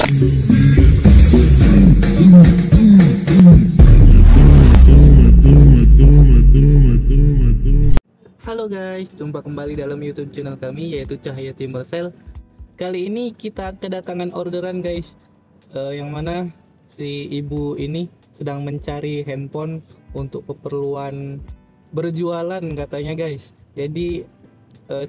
Halo guys, jumpa kembali dalam YouTube channel kami yaitu Cahaya Timur Sel. Kali ini kita kedatangan orderan guys, yang mana si ibu ini sedang mencari handphone untuk keperluan berjualan katanya guys. Jadi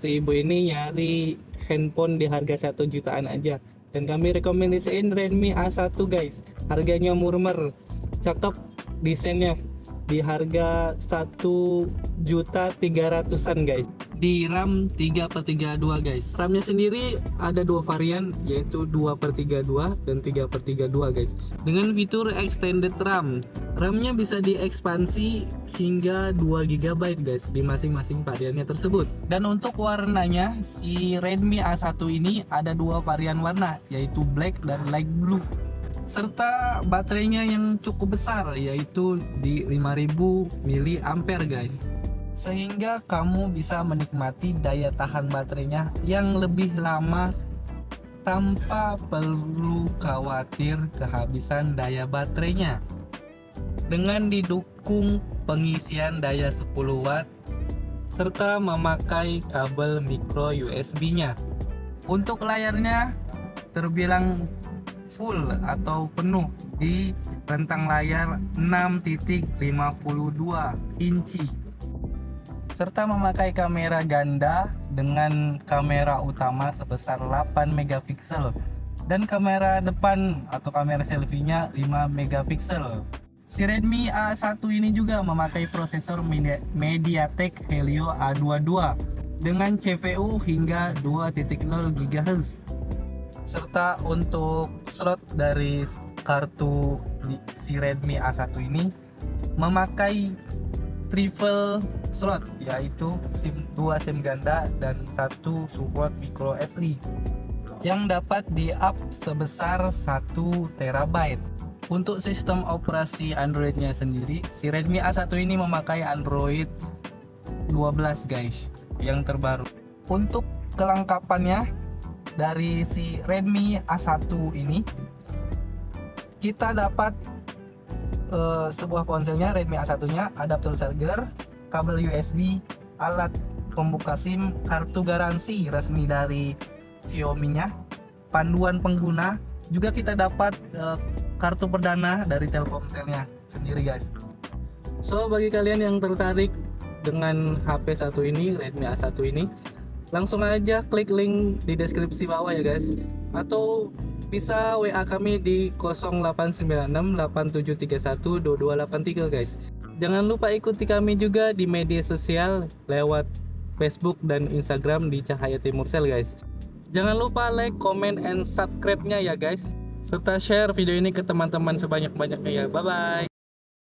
si ibu ini nyari handphone di harga 1 jutaan aja, dan kami rekomendasiin Redmi A1 guys. Harganya murmer, cakep desainnya, di harga 1.300.000-an guys, di RAM 3/32 guys. RAM-nya sendiri ada 2 varian, yaitu 2/32 dan 3/32 guys, dengan fitur extended RAM. RAM-nya bisa diekspansi hingga 2 GB guys di masing-masing variannya tersebut. Dan untuk warnanya, si Redmi A1 ini ada 2 varian warna, yaitu black dan light blue, serta baterainya yang cukup besar, yaitu di 5000 mAh guys, sehingga kamu bisa menikmati daya tahan baterainya yang lebih lama tanpa perlu khawatir kehabisan daya baterainya, dengan didukung pengisian daya 10 watt serta memakai kabel micro USB nya. Untuk layarnya terbilang full atau penuh di rentang layar 6.52 inci, serta memakai kamera ganda dengan kamera utama sebesar 8 megapiksel dan kamera depan atau kamera selfie-nya 5 megapiksel. Si Redmi A1 ini juga memakai prosesor MediaTek Helio A22 dengan CPU hingga 2.0 GHz. Serta untuk slot dari kartu si Redmi A1 ini memakai triple slot, yaitu 2 SIM ganda dan 1 support micro SD yang dapat di-up sebesar 1 TB. Untuk sistem operasi Android-nya sendiri, si Redmi A1 ini memakai Android 12 guys, yang terbaru. Untuk kelengkapannya dari si Redmi A1 ini, kita dapat sebuah ponselnya Redmi A1 nya, adapter charger, kabel USB, alat pembuka SIM, kartu garansi resmi dari Xiaomi nya, panduan pengguna, juga kita dapat kartu perdana dari Telkomselnya sendiri guys. So bagi kalian yang tertarik dengan HP satu ini, Redmi A1 ini, langsung aja klik link di deskripsi bawah ya guys, atau bisa WA kami di 089687312283 guys. Jangan lupa ikuti kami juga di media sosial lewat Facebook dan Instagram di Cahaya Timur Sel guys. Jangan lupa like, comment, and subscribe-nya ya guys, serta share video ini ke teman-teman sebanyak-banyaknya ya. Bye bye.